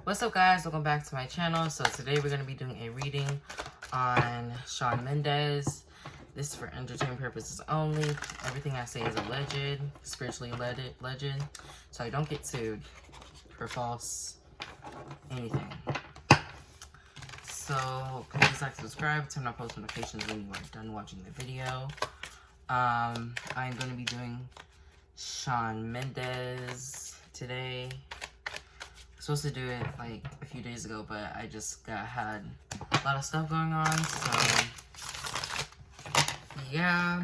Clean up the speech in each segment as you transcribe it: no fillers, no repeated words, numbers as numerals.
What's up, guys? Welcome back to my channel. So today we're going to be doing a reading on Shawn Mendes. This is for entertainment purposes only. Everything I say is alleged, spiritually alleged, so I don't get sued for false anything. So please like, subscribe, turn on post notifications when you are done watching the video. I'm going to be doing Shawn Mendes today. Supposed to do it like a few days ago, but I just had a lot of stuff going on, so yeah.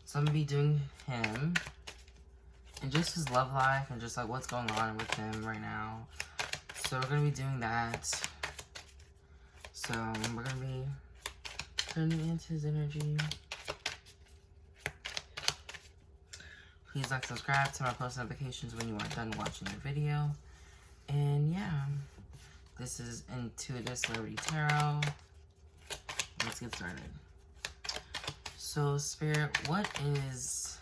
So I'm gonna be doing him and just his love life and just like what's going on with him right now. So we're gonna be doing that. So we're gonna be turning into his energy. Please like, subscribe, turn on post notifications when you are done watching the video. And yeah, this is Intuitive Celebrity Tarot. Let's get started. So, Spirit, what is...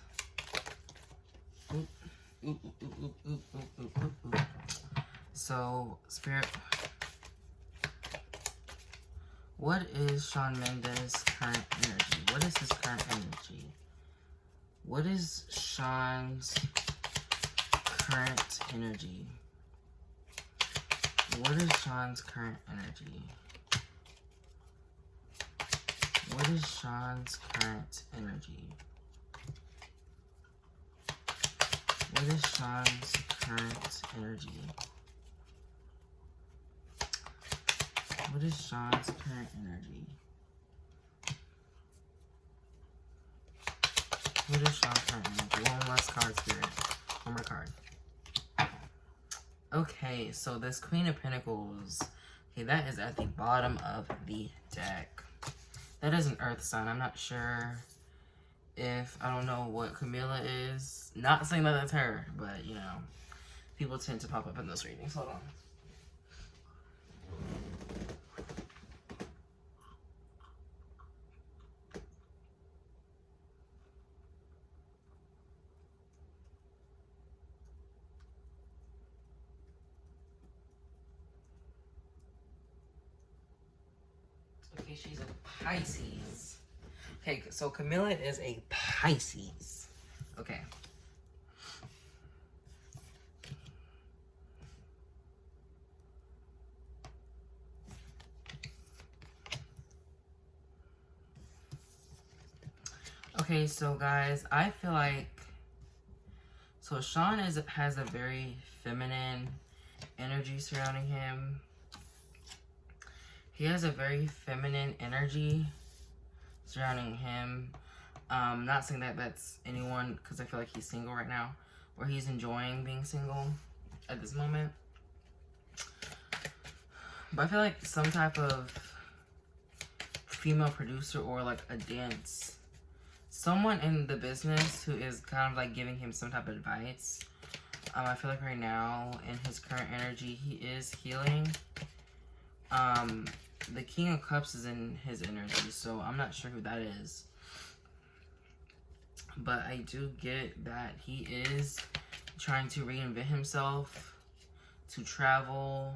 So, Spirit, what is Shawn Mendes' current energy? What is his current energy? What is Shawn's current energy? What is Shawn's current energy? What is Shawn's current energy? What is Shawn's current energy? What is Shawn's current energy? What is Shawn's current energy? One last card, Spirit. One more card. Okay, so this Queen of Pentacles. Okay, that is at the bottom of the deck. That is an Earth sign. I'm not sure if... I don't know what Camilla is. Not saying that that's her, but, you know, people tend to pop up in those readings. Hold on. Okay, she's a Pisces. Okay, so Camilla is a Pisces. Okay. Okay, so guys, I feel like... So Shawn has a very feminine energy surrounding him. He has a very feminine energy surrounding him. Not saying that that's anyone, because I feel like he's single right now, or he's enjoying being single at this moment. But I feel like some type of female producer or like a dance, someone in the business who is kind of like giving him some type of advice. I feel like right now in his current energy, he is healing. The King of Cups is in his energy, so I'm not sure who that is. But I do get that he is trying to reinvent himself, to travel.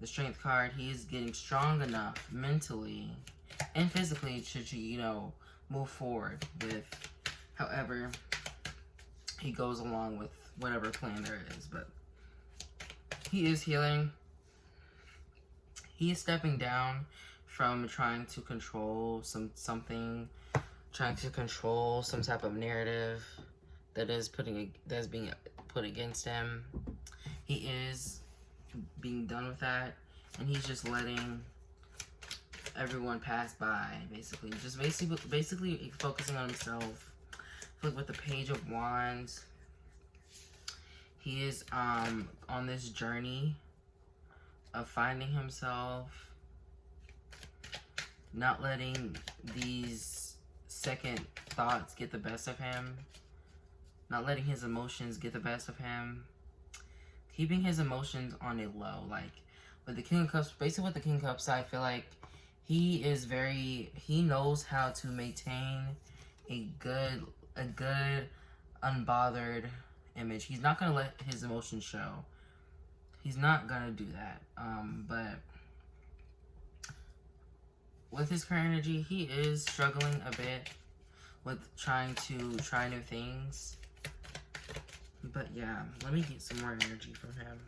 The Strength card, he is getting strong enough mentally and physically to, you know, move forward with however he goes along with whatever plan there is. But he is healing. He is stepping down from trying to control something, trying to control some type of narrative that is being put against him. He is being done with that, and he's just letting everyone pass by, basically. Just basically focusing on himself. Look, with the Page of Wands, he is on this journey of finding himself, not letting these second thoughts get the best of him, not letting his emotions get the best of him, keeping his emotions on a low. Like with the King of Cups, basically with the King of Cups, I feel like he knows how to maintain a good unbothered image. He's not going to let his emotions show. He's not gonna do that. But with his current energy, he is struggling a bit with trying to try new things. But yeah, let me get some more energy from him.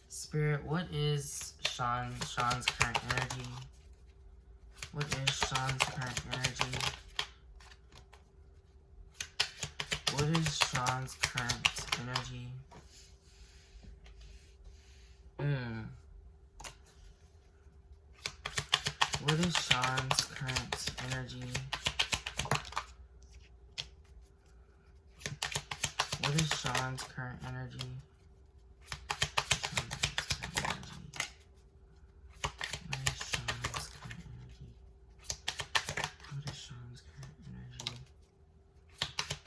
Spirit, what is Shawn's current energy? What is Shawn's current energy? What is Shawn's current energy? What is Shawn's current energy? What is Shawn's current energy? What is Shawn's current energy?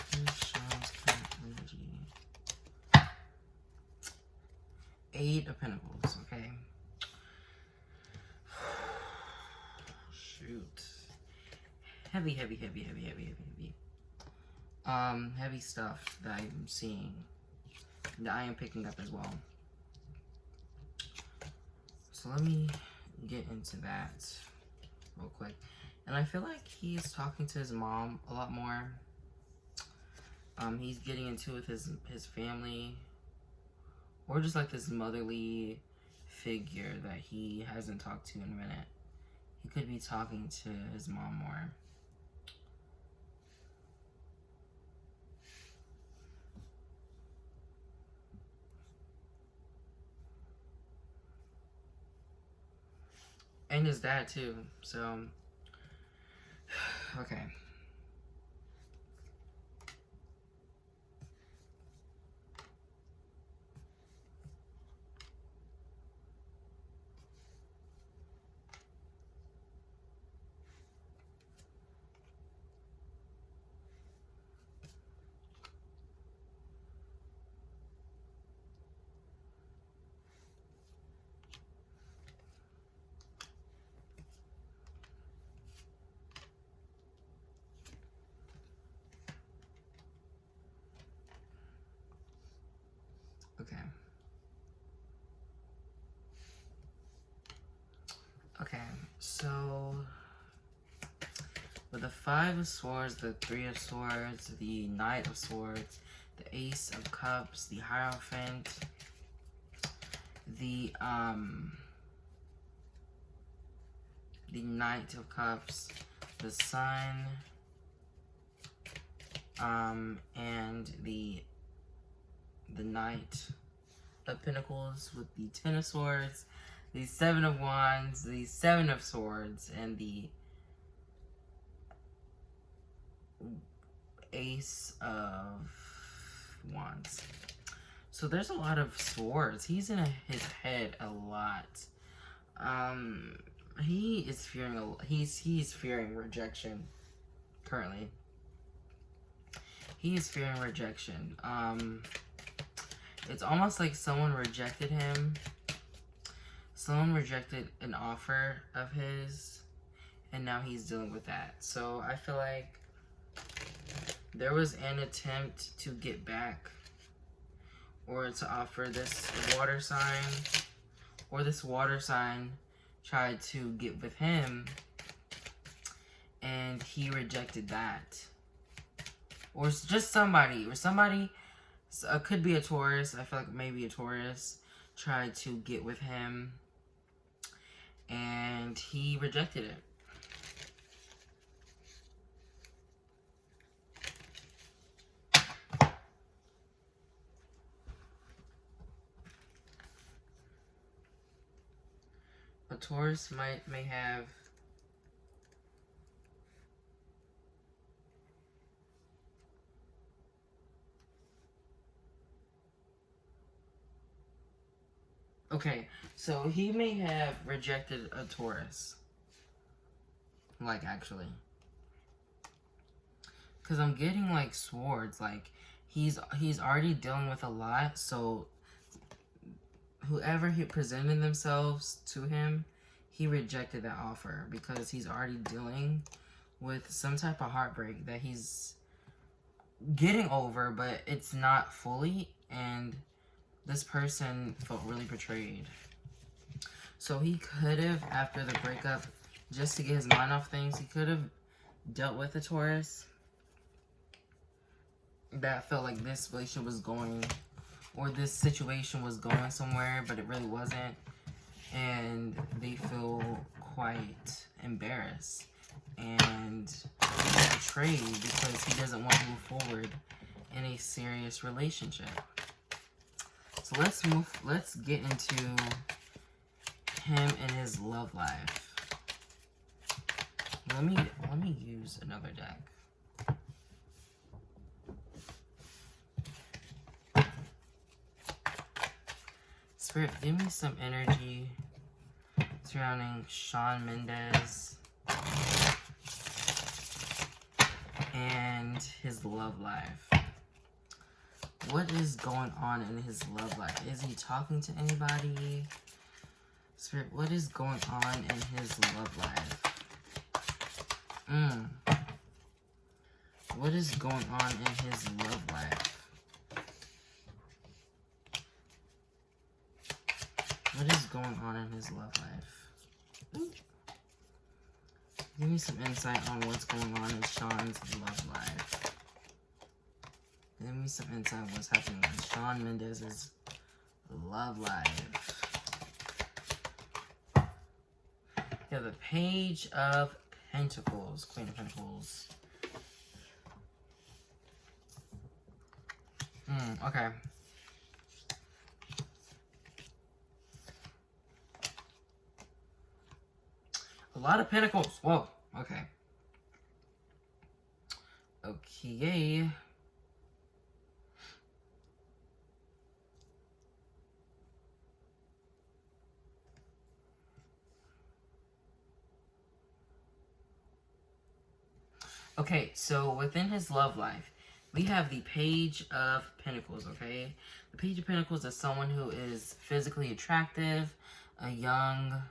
What is Shawn's current energy? 8 of Pentacles, okay. Shoot. Heavy. Heavy stuff that I'm seeing, that I am picking up as well. So let me get into that real quick. And I feel like he's talking to his mom a lot more. He's getting into with his family, or just like this motherly figure that he hasn't talked to in a minute. He could be talking to his mom more. And his dad too, so, okay. Okay, so with the 5 of Swords, the 3 of Swords, the Knight of Swords, the Ace of Cups, the Hierophant, the Knight of Cups, the Sun, and the Knight of Pentacles with the 10 of Swords, the 7 of Wands, the 7 of Swords, and the Ace of Wands. So there's a lot of swords. He's in his head a lot. He is fearing he's fearing rejection currently. He is fearing rejection. It's almost like someone rejected him. Someone rejected an offer of his, and now he's dealing with that. So I feel like there was an attempt to get back, or to offer this water sign, or this water sign tried to get with him, and he rejected that. Or just somebody, could be a Taurus. I feel like maybe a Taurus tried to get with him, and he rejected it. A Taurus may have okay, so he may have rejected a Taurus. Like, actually. Because I'm getting, like, swords. Like, he's already dealing with a lot, so whoever he presented themselves to him, he rejected that offer because he's already dealing with some type of heartbreak that he's getting over, but it's not fully, and This person felt really betrayed. So he could have, after the breakup, just to get his mind off things, he could have dealt with a Taurus that felt like this relationship was going, or this situation was going somewhere, but it really wasn't. And they feel quite embarrassed and betrayed because he doesn't want to move forward in a serious relationship. So let's get into him and his love life. Let me use another deck. Spirit, give me some energy surrounding Shawn Mendes and his love life. What is going on in his love life? Is he talking to anybody? Spirit, what is going on in his love life? What is going on in his love life? What is going on in his love life? Give me some insight on what's going on in Shawn's love life. Give me some insight on what's happening in Shawn Mendes' love life. Yeah, the Page of Pentacles, Queen of Pentacles. Okay. A lot of pentacles. Whoa. Okay. Okay. Okay, so within his love life, we have the Page of Pentacles, okay? The Page of Pentacles is someone who is physically attractive, a young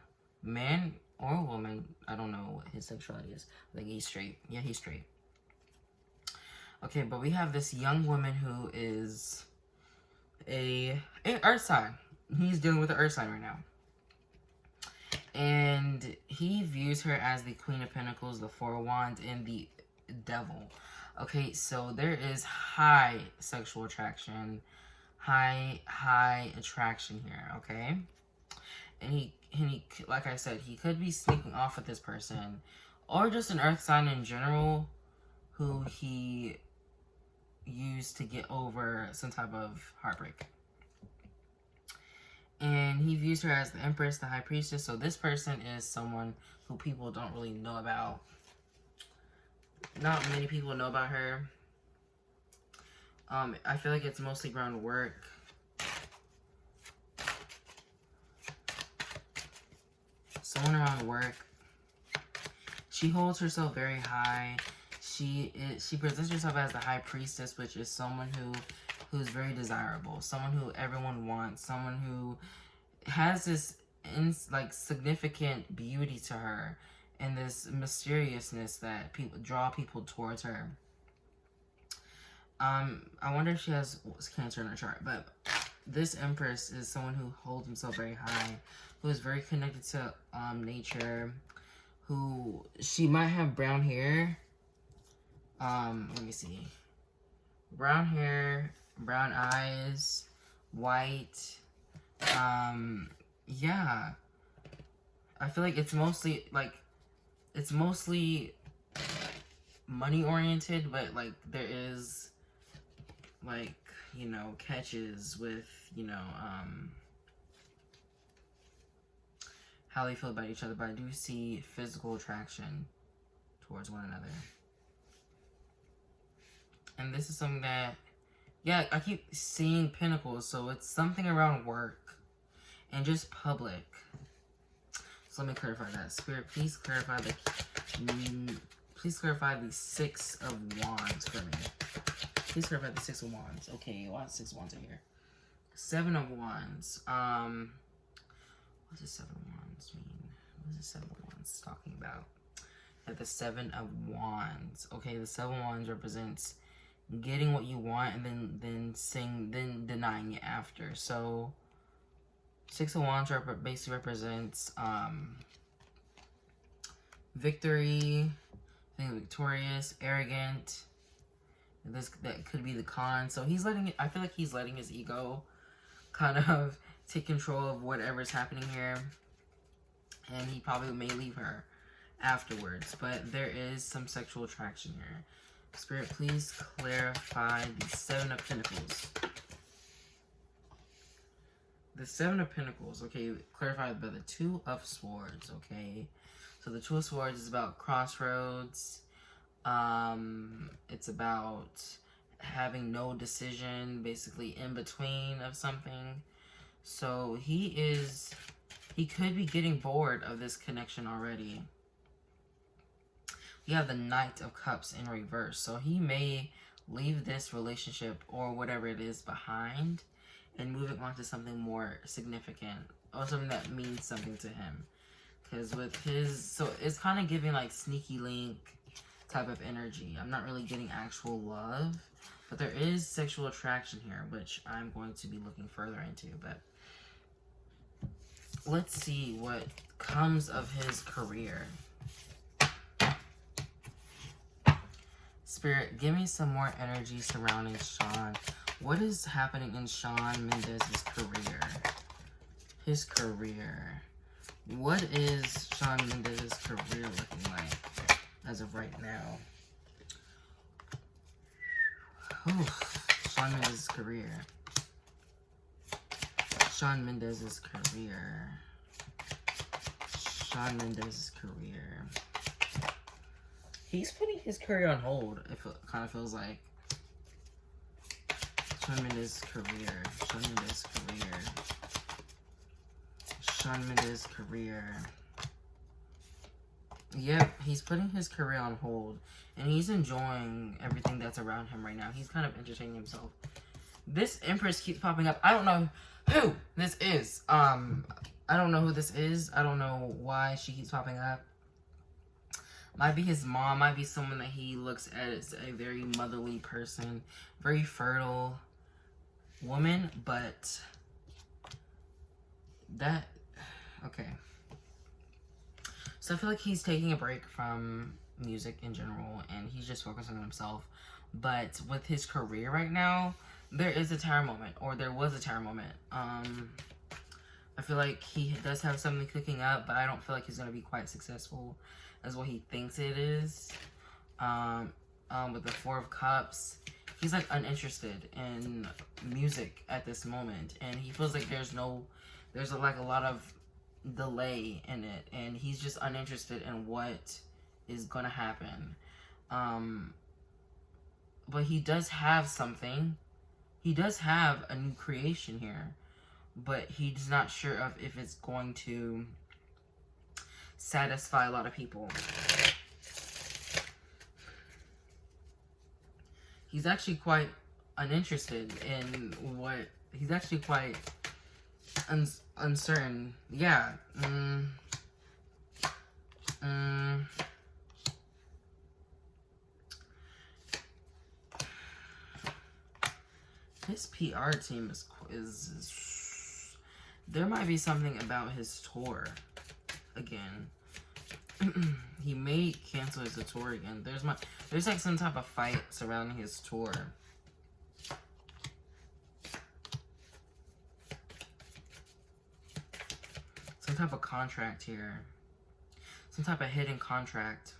man or a woman. I don't know what his sexuality is. I think he's straight. Yeah, he's straight. Okay, but we have this young woman who is a earth sign. He's dealing with the earth sign right now. And he views her as the Queen of Pentacles, the Four of Wands, and the Devil. Okay, so there is high sexual attraction, high attraction here, okay? And he, like I said, he could be sneaking off with this person, or just an earth sign in general, who he used to get over some type of heartbreak. And he views her as the Empress, the High Priestess. So this person is someone who people don't really know about. Not many people know about her. I feel like it's mostly around work. Someone around work. She holds herself very high. She presents herself as the High Priestess, which is someone who's very desirable, someone who everyone wants, someone who has this significant beauty to her and this mysteriousness that draw people towards her. I wonder if she has Cancer in her chart, but this Empress is someone who holds himself very high, who is very connected to nature, who she might have brown hair. Let me see. Brown hair, brown eyes, white. Yeah. I feel like it's mostly money oriented, but like there is like, you know, catches with, you know, how they feel about each other, but I do see physical attraction towards one another. And this is something that, yeah, I keep seeing pentacles, so it's something around work and just public. So let me clarify that. Spirit, please clarify the Six of Wands for me. Please clarify the Six of Wands. Okay, a lot of Six of Wands are here. Seven of Wands. What does Seven of Wands mean? What is the Seven of Wands talking about? At the Seven of Wands. Okay, the Seven of Wands represents getting what you want and then denying it after. So Six of Wands basically represents victory, being victorious, arrogant. That could be the con. So he's letting it, I feel like he's letting his ego kind of take control of whatever's happening here. And he probably may leave her afterwards. But there is some sexual attraction here. Spirit, please clarify the Seven of Pentacles. The Seven of Pentacles, okay, clarified by the Two of Swords, okay? So the Two of Swords is about crossroads. It's about having no decision, basically in between of something. So he could be getting bored of this connection already. We have the Knight of Cups in reverse. So he may leave this relationship or whatever it is behind and moving on to something more significant or something that means something to him. Because with his, so it's kind of giving like sneaky link type of energy. I'm not really getting actual love, but there is sexual attraction here, which I'm going to be looking further into. But let's see what comes of his career. Spirit, give me some more energy surrounding Shawn. What is happening in Shawn Mendes' career? His career. What is Shawn Mendes' career looking like as of right now? Shawn Mendes' career. Shawn Mendes' career. Shawn Mendes' career. He's putting his career on hold, it kind of feels like. Shawn Mendes' career. Shawn Mendes' career. Shawn Mendes' career. Yep, he's putting his career on hold. And he's enjoying everything that's around him right now. He's kind of entertaining himself. This Empress keeps popping up. I don't know who this is. I don't know who this is. I don't know why she keeps popping up. Might be his mom. Might be someone that he looks at as a very motherly person. Very fertile woman. But that... Okay. So I feel like he's taking a break from music in general. And he's just focusing on himself. But with his career right now, there is a tower moment. Or there was a tower moment. I feel like he does have something cooking up. But I don't feel like he's going to be quite successful as what he thinks it is. With the Four of Cups, he's like uninterested in music at this moment, and he feels like there's like a lot of delay in it, and he's just uninterested in what is gonna happen. But he does have something. He does have a new creation here, but he's not sure of if it's going to satisfy a lot of people. He's actually quite uninterested in what... He's actually quite uncertain. Yeah. His PR team is there might be something about his tour again. He may cancel his tour again. There's like some type of fight surrounding his tour. Some type of contract here. Some type of hidden contract.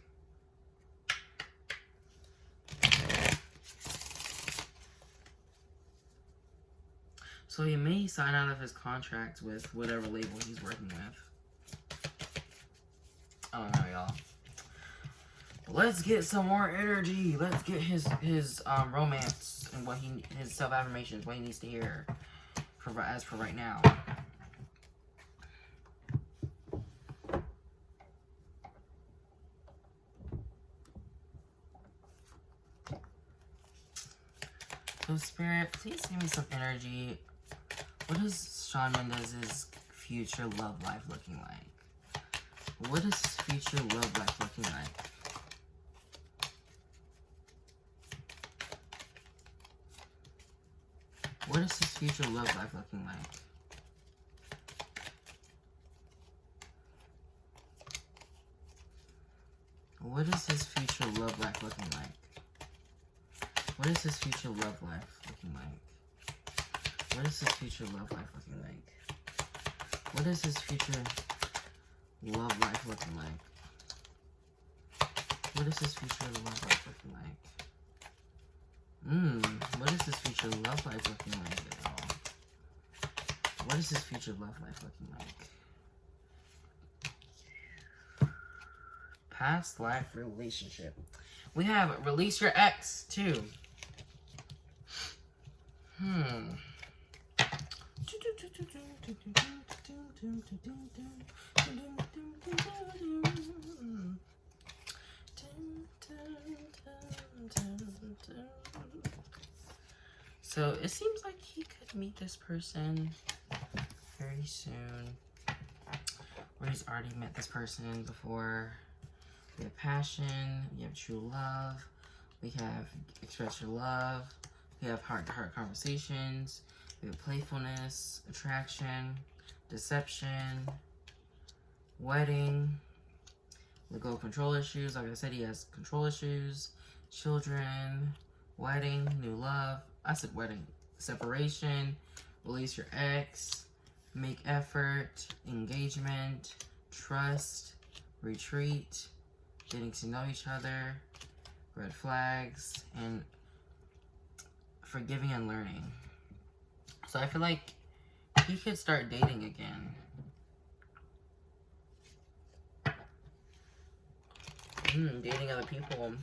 So he may sign out of his contract with whatever label he's working with. I don't know, y'all. Let's get some more energy. Let's get his romance and his self-affirmations, what he needs to hear as for right now. So Spirit, please give me some energy. What is Shawn Mendes' future love life looking like? What is future love life looking like? What is his future love life looking like? What is his future love life looking like? What is his future love life looking like? What is his future love life looking like? What is his future love life looking like? What is his future love life looking like? What is his future love life looking like, y'all? What is his future love life looking like? Past life relationship. We have release your ex, too. So it seems like he could meet this person very soon. Or he's already met this person before. We have passion, we have true love, we have express your love, we have heart-to-heart conversations, we have playfulness, attraction, deception, wedding, let go of control issues. Like I said, he has control issues, children, wedding, new love. I said wedding. Separation, release your ex, make effort, engagement, trust, retreat, getting to know each other, red flags, and forgiving and learning. So I feel like he could start dating again. Dating other people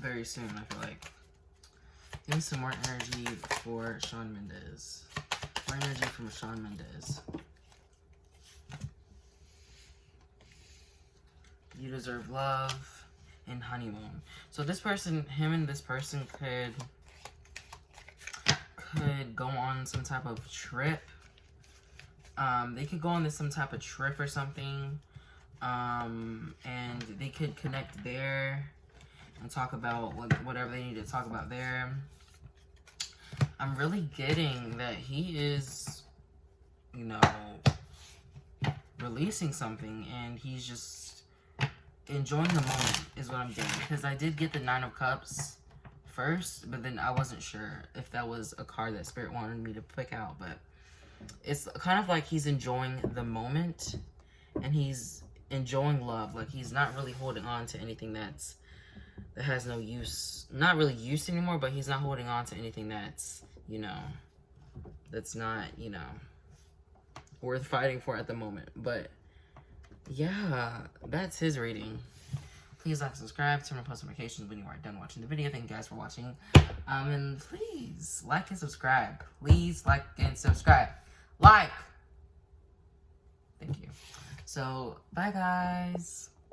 very soon, I feel like. Give me some more energy for Shawn Mendes. More energy from Shawn Mendes. You deserve love and honeymoon. So this person, him and this person could go on some type of trip. They could go on some type of trip or something. And they could connect there and talk about whatever they need to talk about there. I'm really getting that he is, you know, releasing something, and he's just enjoying the moment is what I'm getting. Because I did get the 9 of Cups first, but then I wasn't sure if that was a card that Spirit wanted me to pick out. But it's kind of like he's enjoying the moment, and he's enjoying love. Like, he's not really holding on to anything that has no use, not really use anymore, but he's not holding on to anything that's, you know, that's not, you know, worth fighting for at the moment. But yeah, that's his reading. Please like, subscribe, turn on post notifications when you are done watching the video. Thank you guys for watching. And please like and subscribe. Please like and subscribe. Like. Thank you. So, bye guys.